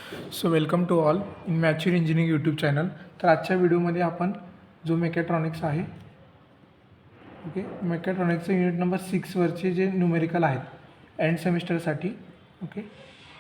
So welcome to all in mature engineering YouTube channel. तर आजच्या व्हिडिओमध्ये आपण जो मेकॅट्रॉनिक्स आहे ओके मेकॅट्रॉनिक्सचं युनिट नंबर 6वरचे जे न्यूमेरिकल आहेत एंड सेमिस्टरसाठी ओके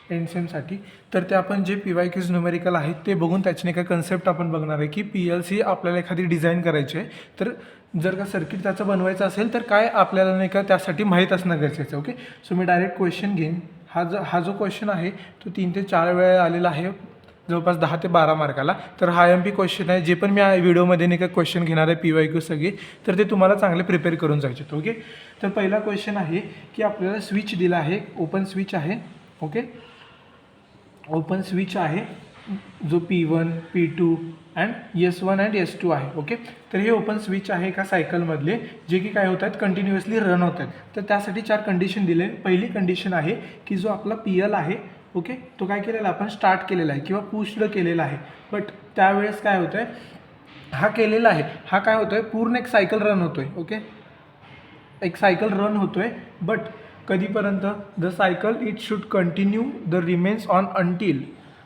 एंड सेमसाठी, तर ते आपण जे PYQs न्यूमेरिकल आहेत ते बघून त्याची काय कन्सेप्ट आपण बघणार आहे की PLC आपल्याला एखादी डिझाईन करायची आहे. तर जर का सर्किट त्याचं बनवायचं असेल तर काय आपल्याला नाही का त्यासाठी माहीत असणं गरजेचं आहे. ओके, सो मी डायरेक्ट क्वेश्चन घेईन. हा जो क्वेश्चन आहे तो 3 ते 4 वेळा आलेला आहे, जवळपास 10 ते 12 मार्काला. तर हा MP क्वेश्चन आहे. जे पण मी या व्हिडिओमध्ये नाही का क्वेश्चन घेणार आहे PYQ सगळे, तर ते तुम्हाला चांगले प्रिपेअर करून जायचे. ओके, तर पहिला क्वेश्चन आहे की आपल्याला स्विच दिला आहे, ओपन स्विच आहे. ओके, ओपन स्विच आहे जो P1 P2 and S1 and S2 आहे. ओके, तर हे ओपन स्विच आहे एका सायकलमधले जे की काय होत आहेत कंटिन्युअसली रन होत आहेत. तर त्यासाठी 4 कंडिशन दिले. पहिली कंडिशन आहे की जो आपला PL आहे ओके तो काय केलेला आपण स्टार्ट केलेला आहे किंवा पुश्ड केलेला आहे. बट त्यावेळेस काय होतं आहे, हा केलेला आहे हा काय होतो आहे पूर्ण एक सायकल रन होतो आहे. ओके, एक सायकल रन होतो आहे. बट कधीपर्यंत the cycle it should continue the remains on until,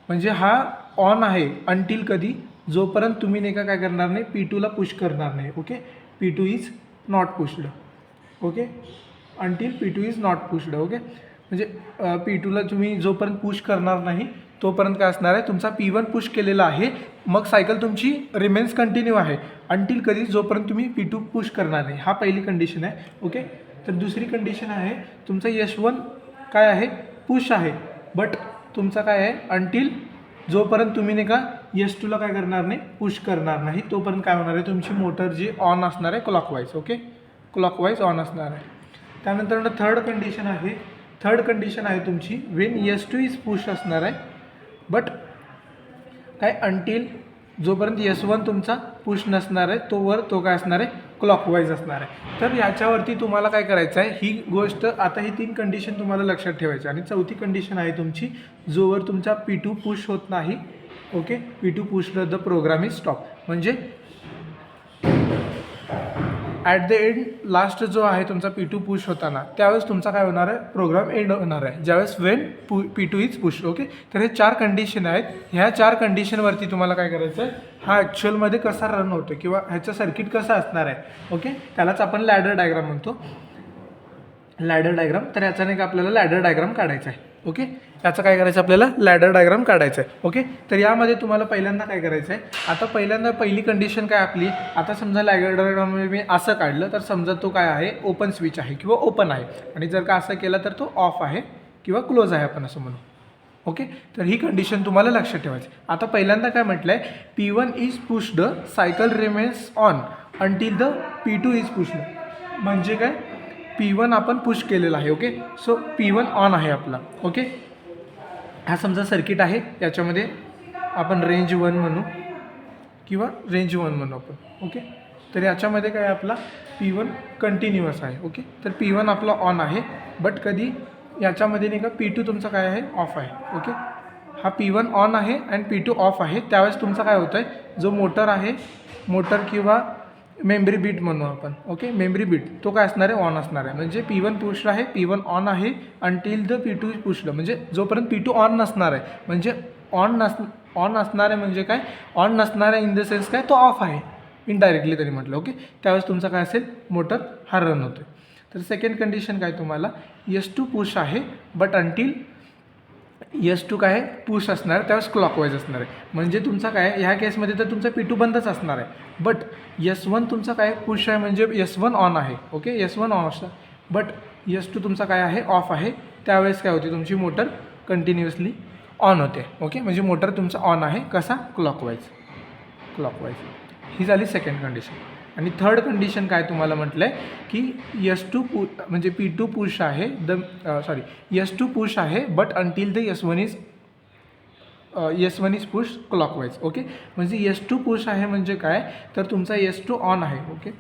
म्हणजे हा ऑन आहे अंटील कधी, जोपर्यंत तुम्ही नाही का काय करणार नाही P2ला पुश करणार नाही. Okay, P2 is not pushed. Okay, until P2 is not pushed. Okay, म्हणजे P2ला तुम्ही जोपर्यंत पुश करणार नाही तोपर्यंत काय असणार आहे तुमचा P1 पुश केलेला आहे, मग सायकल तुमची रिमेन्स कंटिन्यू आहे अंटील कधी, जोपर्यंत तुम्ही P2 पुश करणार नाही. हा पहिली कंडिशन आहे. ओके, तर दुसरी कंडिशन आहे तुमचा S1 काय आहे पुश आहे, बट तुमचा काय आहे अंटील जोपर्यंत तुम्ही नाही का S2ला काय करणार नाही पुश करणार नाही तोपर्यंत काय होणार आहे तुमची मोटर जी ऑन असणार आहे क्लॉकवाईज. ओके, क्लॉकवाईज ऑन असणार आहे. त्यानंतर थर्ड कंडिशन आहे तुमची वेन S2 इज पुश असणार आहे, बट काय अंटील जोपर्यंत S1 तुमचा पुश नसणार आहे तोवर तो काय असणार आहे क्लॉकवाईज असणार आहे. तर याच्यावरती तुम्हाला काय करायचं आहे ही गोष्ट, आता ही 3 कंडिशन तुम्हाला लक्षात ठेवायची. आणि चौथी कंडिशन आहे तुमची जोवर तुमचा P2 पुश होत नाही. Okay, P2 push the program is stop, म्हणजे ॲट द एंड लास्ट जो आहे तुमचा P2 पुश होताना त्यावेळेस तुमचा काय होणार आहे प्रोग्राम एंड होणार आहे ज्यावेळेस Wien P2 is push. Okay, तर हे 4 कंडिशन आहेत. ह्या 4 कंडिशनवरती तुम्हाला काय करायचं आहे हा ॲक्च्युअलमध्ये कसा रन होतो किंवा ह्याचं सर्किट कसं असणार आहे. ओके, त्यालाच आपण लॅडर डायग्राम म्हणतो, लॅडर डायग्राम. तर याचा नाही का आपल्याला लॅडर डायग्राम काढायचा आहे. ओके, याचं काय करायचं आपल्याला लॅडर डायग्राम काढायचं आहे. ओके, तर यामध्ये तुम्हाला पहिल्यांदा काय करायचं आहे, आता पहिल्यांदा पहिली कंडिशन काय आपली, आता समजा लॅडर डायग्राममध्ये मी असं काढलं तर समजा तो काय आहे ओपन स्विच आहे किंवा ओपन आहे, आणि जर का असं केलं तर तो ऑफ आहे किंवा क्लोज आहे आपण असं म्हणू. ओके, तर ही कंडिशन तुम्हाला लक्षात ठेवायची. आता पहिल्यांदा काय म्हटलं आहे P1 is pushed cycle remains on until the P2 is pushed, म्हणजे काय P1 आपण पुश केलेला आहे. ओके, सो P1 ऑन आहे आपला. ओके, हा समजा सर्किट आहे, याच्यामध्ये आपण रेंज 1 म्हणू किंवा रेंज 1 म्हणू आपण. ओके, तर याच्यामध्ये काय आपला P1 कंटिन्युअस आहे. ओके, तर P1 आपला ऑन आहे, बट कधी याच्यामध्ये नाही का P2 तुमचा काय आहे ऑफ आहे. ओके, हा P1 ऑन आहे आणि P2 ऑफ आहे, त्यावेळेस तुमचा काय होतं आहे जो मोटर आहे, मोटर किंवा मेमरी बीट म्हणू आपण. ओके, मेमरी बीट तो काय असणार आहे ऑन असणार आहे, म्हणजे P1 पुश्ड आहे, P1 ऑन आहे until the P2 is pushed, म्हणजे जोपर्यंत P2 ऑन नसणार आहे, म्हणजे ऑन असणार आहे म्हणजे काय ऑन नसणार आहे इन द सेन्स काय तो ऑफ आहे इनडायरेक्टली तरी म्हटलं. ओके, त्यावेळेस तुमचा काय असेल मोटर हा रन होतो आहे. तर सेकंड कंडिशन काय तुम्हाला S2 पुश आहे, बट अंटील S2 काय आहे पुश असणार आहे त्यावेळेस क्लॉकवाईज असणार आहे, म्हणजे तुमचा काय ह्या केसमध्ये तर तुमचा P2 बंदच असणार आहे, बट S1 तुमचा काय पुश आहे म्हणजे S1 ऑन आहे. ओके, S1 ऑन असतं, बट S2 तुमचा काय आहे ऑफ आहे, त्यावेळेस काय होते तुमची मोटर कंटिन्युअसली ऑन होते. ओके, म्हणजे मोटर तुमचा ऑन आहे कसा क्लॉकवाईज. ही झाली सेकंड कंडिशन. आणि थर्ड कंडिशन काय तुम्हाला म्हटलं आहे की S2 म्हणजे P2 पुश आहे S2 पुश आहे, but until the S1 is push clockwise. Okay, म्हणजे S2 पुश आहे म्हणजे काय तर तुमचा S2 ऑन आहे. ओके,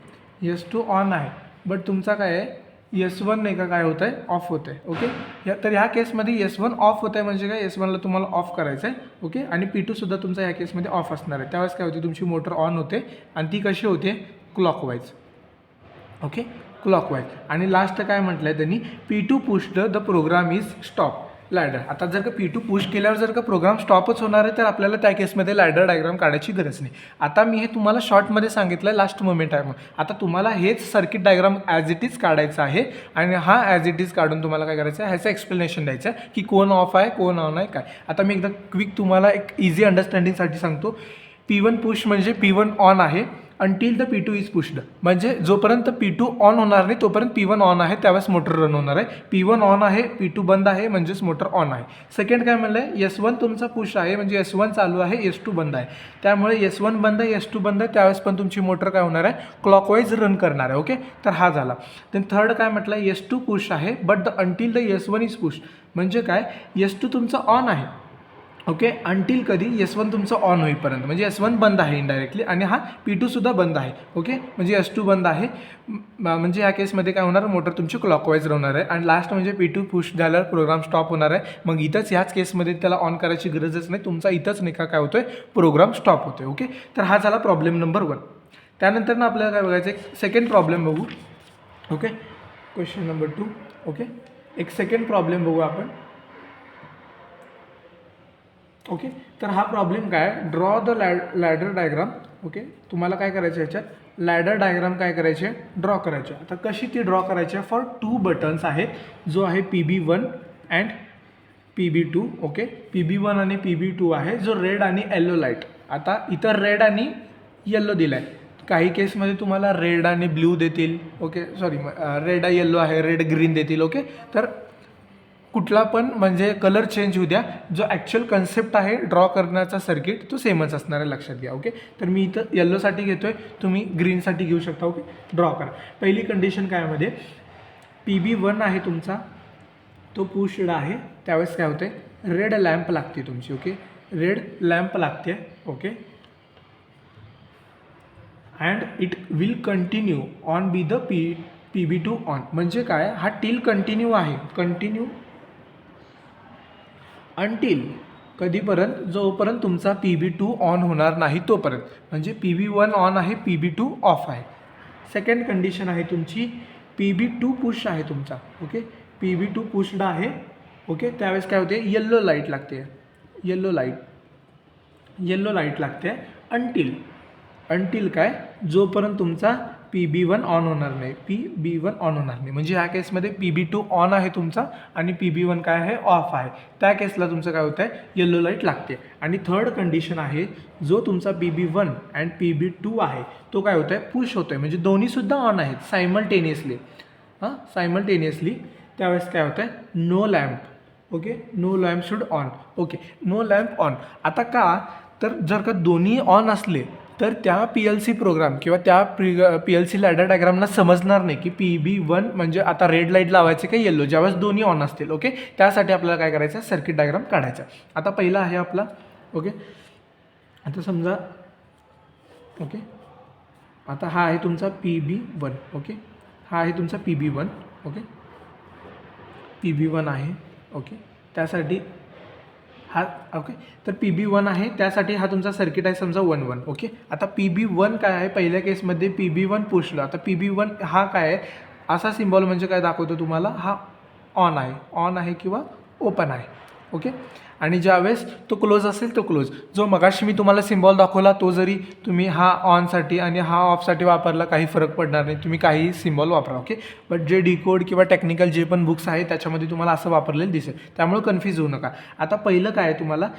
S2 ऑन आहे, बट तुमचा काय आहे S1 नाही का काय होतं आहे ऑफ होतं आहे. ओके, तर ह्या केसमध्ये S1 ऑफ होतं आहे म्हणजे काय S1ला तुम्हाला ऑफ करायचं आहे. ओके, आणि P2 सुद्धा तुमचा ह्या केसमध्ये ऑफ असणार आहे, त्यावेळेस काय होते तुमची मोटर ऑन होते आणि ती कशी होते क्लॉकवाईज. Okay, clockwise. आणि लास्ट काय म्हटलं आहे त्यांनी P2 pushed the program is stop, ladder. आता जर का P2 पुश केल्यावर जर का प्रोग्राम स्टॉपच होणार आहे तर आपल्याला त्या केसमध्ये लॅडर डायग्राम काढायची गरज नाही. आता मी हे तुम्हाला शॉर्टमध्ये सांगितलं आहे, लास्ट मोमेंट आहे. मग आता तुम्हाला हेच circuit diagram as it is काढायचं आहे आणि हा ॲज इट इज काढून तुम्हाला काय करायचं आहे, ह्याचं एक्सप्लेनेशन द्यायचं आहे की कोण ऑफ आहे कोण ऑन आहे काय. आता मी एकदा क्विक तुम्हाला एक इझी अंडरस्टँडिंगसाठी सांगतो. P1 पुश म्हणजे P1 ऑन आहे until the P2 is pushed. म्हणजे जोपर्यंत P2 ऑन होणार नाही तोपर्यंत P1 ऑन आहे, त्यावेळेस मोटर रन होणार आहे. P1 ऑन आहे, P2 बंद आहे, म्हणजेच मोटर ऑन आहे. सेकंड काय म्हणलं आहे, S1 तुमचा पुश आहे म्हणजे S1 चालू आहे, S2 बंद आहे. त्यामुळे S1 बंद आहे, S2 बंद आहे, त्यावेळेस पण तुमची मोटर काय होणार आहे, क्लॉकवाईज रन करणार आहे. ओके, तर हा झाला. देन थर्ड काय म्हटलं, S2 पुश आहे but until the S1 is push. म्हणजे काय, S2 तुमचा ऑन आहे. ओके, अंटील कधी, S1 तुमचं ऑन होईपर्यंत. म्हणजे S1 बंद आहे इनडायरेक्टली आणि हा P2 सुद्धा बंद आहे. ओके, म्हणजे S2 बंद आहे. म्हणजे ह्या केसमध्ये काय होणार, मोटर तुमची क्लॉकवाईज राहणार आहे. आणि लास्ट म्हणजे P2 पुश झाल्यावर प्रोग्राम स्टॉप होणार आहे. मग इथंच ह्याच केसमध्ये त्याला ऑन करायची गरजच नाही, तुमचा इथंच नाही का काय होतोय, प्रोग्राम स्टॉप होतोय. ओके, तर हा झाला प्रॉब्लेम नंबर 1. त्यानंतर ना आपल्याला काय बघायचं, एक सेकंड प्रॉब्लेम बघू. Okay, question number 2. ओके, एक सेकंड प्रॉब्लेम बघू आपण. ओके, तर हा प्रॉब्लेम काय, draw the ladder diagram. Okay, तुम्हाला काय करायचं आहे, ह्याच्यात लॅडर डायग्राम काय करायचे, ड्रॉ करायचे. आता कशी ती ड्रॉ करायची आहे, फॉर 2 बटन्स आहेत, जो आहे PB1 and PB2. Okay, PB1 आणि PB2 आहे, जो रेड आणि येलो लाईट. आता इथं रेड आणि येल्लो दिला आहे. काही केसमध्ये तुम्हाला रेड आणि ब्ल्यू देतील. ओके, सॉरी, रेड येल्लो आहे, रेड ग्रीन देतील. ओके, तर कुठला पण म्हणजे कलर चेंज होऊ द्या, जो ॲक्च्युअल कन्सेप्ट आहे ड्रॉ करण्याचा सर्किट तो सेमच असणार आहे, लक्षात घ्या. ओके, तर मी इथं येल्लोसाठी घेतो आहे, तुम्ही ग्रीनसाठी घेऊ शकता. ओके, ड्रॉ करा. पहिली कंडिशन काय मध्ये, PB1 आहे तुमचा, तो पुशड आहे, त्यावेळेस काय होते, रेड लॅम्प लागते तुमची. ओके, रेड लॅम्प लागते. Okay, and it will continue on be the PB2 on. म्हणजे काय, हा टिल कंटिन्यू आहे, कंटिन्यू अंटील कधीपर्यंत, जोपर्यंत तुमचा PB2 ऑन होणार नाही तोपर्यंत. म्हणजे PB1 ऑन आहे, PB2 ऑफ आहे. सेकंड कंडिशन आहे तुमची, PB2 पुश आहे तुमचा. ओके, PB2 पुशड आहे. ओके, त्यावेळेस काय होते, येल्लो लाईट लागते, येल्लो लाईट लागते अंटील काय, जोपर्यंत तुमचा PB1 ऑन होणार नाही, PB1 ऑन होणार नाही. म्हणजे ह्या केसमध्ये PB2 ऑन आहे तुमचा आणि PB1 काय आहे, ऑफ आहे. त्या केसला तुमचं काय होतं आहे, येल्लो लाईट लागते. आणि थर्ड कंडिशन आहे, जो तुमचा PB1 अँड PB2 आहे तो काय होतं आहे, पुश होतो आहे. म्हणजे दोन्हीसुद्धा ऑन आहेत सायमल्टेनियसली. सायमल्टेनियसली त्यावेळेस काय होतं आहे, no lamp. Okay, no lamp should on. Okay, no lamp on. आता का, तर जर का दोन्ही ऑन असले तर त्या PLC प्रोग्राम किंवा त्या PLC लॅडर डायग्रामला समजणार नाही की PB1 म्हणजे आता रेड लाईट लावायचे का येल्लो, ज्यावेळेस दोन्ही ऑन असतील. ओके, त्यासाठी आपल्याला काय करायचं, सर्किट डायग्राम काढायचा. आता पहिला आहे आपला. ओके, आता समजा, ओके, आता हा आहे तुमचा PB1. ओके, हा आहे तुमचा PB1. ओके, PB1 आहे. ओके, त्यासाठी हा, ओके, तर PB1 आहे, त्यासाठी हा तुमचा सर्किट आहे समजा 1-1. ओके, आता PB1 काय आहे, पहिल्या केसमध्ये PB1 पुशला. आता PB1 हा काय आहे, असा सिम्बॉल म्हणजे काय दाखवतो तुम्हाला, हा ऑन आहे किंवा ओपन आहे. ओके, आणि ज्यावेळेस तो क्लोज असेल तो क्लोज. जो मगाशी मी तुम्हाला सिम्बॉल दाखवला तो जरी तुम्ही हा ऑनसाठी आणि हा ऑफसाठी वापरला काही फरक पडणार नाही, तुम्ही काही सिम्बॉल वापरा. ओके, बट जे डिकोड किंवा टेक्निकल जे पण बुक्स आहेत त्याच्यामध्ये तुम्हाला असं वापरलेलं दिसेल, त्यामुळे कन्फ्यूज होऊ नका. आता पहिलं काय आहे, तुम्हाला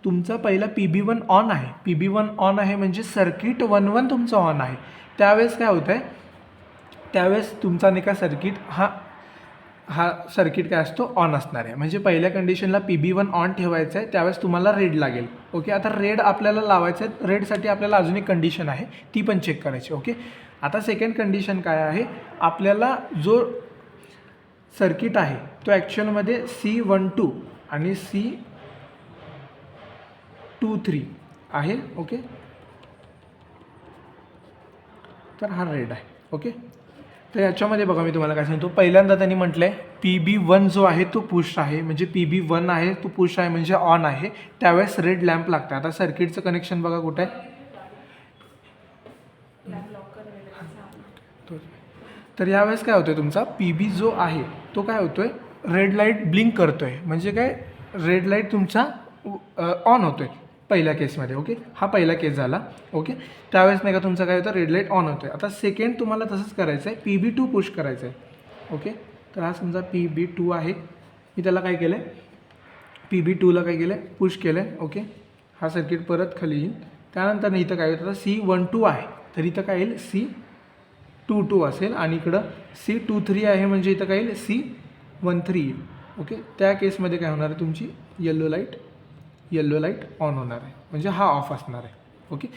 तुमचा पहिला PB1 ऑन आहे. PB1 ऑन आहे म्हणजे सर्किट 1-1 तुमचं ऑन आहे. त्यावेळेस काय होतं आहे, त्यावेळेस तुमचा नाही का सर्किट हा सर्किट काय असतो, ऑन असणार आहे. म्हणजे पहिल्या कंडिशनला PB1 ऑन ठेवायचं आहे, त्यावेळेस तुम्हाला रेड लागेल. ओके, आता रेड आपल्याला लावायचं आहे. रेडसाठी आपल्याला अजून एक कंडिशन आहे, ती पण चेक करायची. ओके, आता सेकंड कंडिशन काय आहे, आपल्याला जो सर्किट आहे तो ॲक्च्युअलमध्ये C12 आणि C23 आहे. ओके, तर हा रेड आहे. ओके, तर याच्यामध्ये बघा मी तुम्हाला काय सांगतो, पहिल्यांदा त्यांनी म्हटलं आहे PB1 जो आहे तो पुश आहे. म्हणजे PB1 आहे तो पुश आहे म्हणजे ऑन आहे, त्यावेळेस रेड लॅम्प लागतं. आता सर्किटचं कनेक्शन बघा कुठं आहे, तर यावेळेस काय होतं आहे, तुमचा PB जो आहे तो काय होतो आहे, रेड लाईट ब्लिंक करतो आहे, म्हणजे काय रेड लाईट तुमचा ऑन होतो आहे पहिल्या केसमध्ये. ओके, हा पहिला केस झाला. ओके, त्यावेळेस नाही का तुमचं काय होतं, रेड लाईट ऑन होतो आहे. आता सेकंड तुम्हाला तसंच करायचं आहे, PB2 पुश करायचं आहे. ओके, तर हा समजा PB2 आहे, मी त्याला काय केलं आहे, PB2ला काय केलं आहे, पुश केलं आहे. ओके, हा सर्किट परत खाली येईल. त्यानंतर इथं काय होतं, C12 आहे, तर इथं काय येईल C22 असेल, आणि इकडं C23 आहे, म्हणजे इथं काय येईल C13 येईल. ओके, त्या केसमध्ये काय होणार आहे, तुमची येल्लो लाईट ऑन होणार आहे, म्हणजे हा ऑफ असणार आहे. ओके,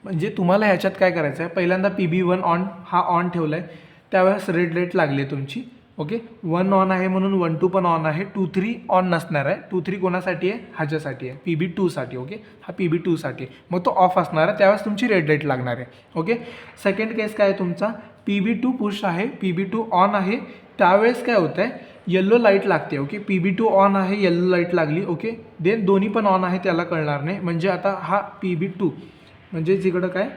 म्हणजे तुम्हाला ह्याच्यात काय करायचं आहे, पहिल्यांदा PB1 ऑन, हा ऑन ठेवला आहे, त्यावेळेस रेड लाईट लागली आहे तुमची. ओके, 1 ऑन आहे म्हणून 1-2 पण ऑन आहे, 2-3 ऑन नसणार आहे. 2-3 कोणासाठी आहे, ह्याच्यासाठी आहे, PB2साठी. ओके, हा PB2साठी, मग तो ऑफ असणार आहे, त्यावेळेस तुमची रेड लाईट लागणार आहे. ओके, सेकंड केस काय आहे तुमचा, PB2 पुश आहे, PB2 ऑन आहे, त्यावेळेस काय होतं आहे, येल्लो लाईट लागते. ओके, PB2 ऑन आहे, येल्लो लाईट लागली. ओके, देन दोन्ही पण ऑन आहे, त्याला कळणार नाही, म्हणजे आता हा PB2 म्हणजे जिकडं काय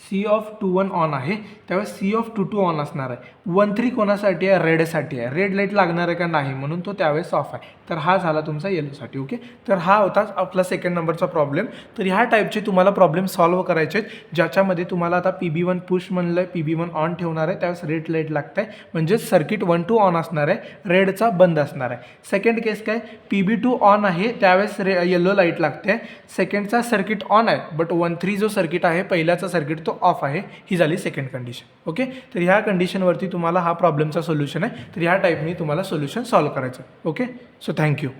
C21 ऑन आहे, त्यावेळेस C22 ऑन असणार आहे. 1-3 कोणासाठी आहे, रेडसाठी आहे, रेड लाईट लागणार आहे का नाही, म्हणून तो त्यावेळेस ऑफ आहे. तर हा झाला तुमचा येलोसाठी. ओके, तर हा होता आपला सेकंड नंबरचा प्रॉब्लेम. तर ह्या टाईपचे तुम्हाला प्रॉब्लेम सॉल्व्ह करायचे आहेत, ज्याच्यामध्ये तुम्हाला आता PB1 पुश म्हणलं आहे, PB1 ऑन ठेवणार आहे, त्यावेळेस रेड लाईट लागत आहे, म्हणजे सर्किट 1-2 ऑन असणार आहे, रेडचा बंद असणार आहे. सेकंड केस काय, PB2 ऑन आहे, त्यावेळेस येल्लो लाईट लागते, सेकंडचा सर्किट ऑन आहे, बट 1-3 जो सर्किट आहे पहिल्याचा सर्किट तो ऑफ आहे. ही झाली सेकंड कंडिशन. ओके, तर ह्या कंडिशनवरती तुम्हाला हा प्रॉब्लेमचा सोल्युशन आहे, तर ह्या टाईपनी तुम्हाला सोल्युशन सॉल्व्ह करायचं. Okay, so thank you.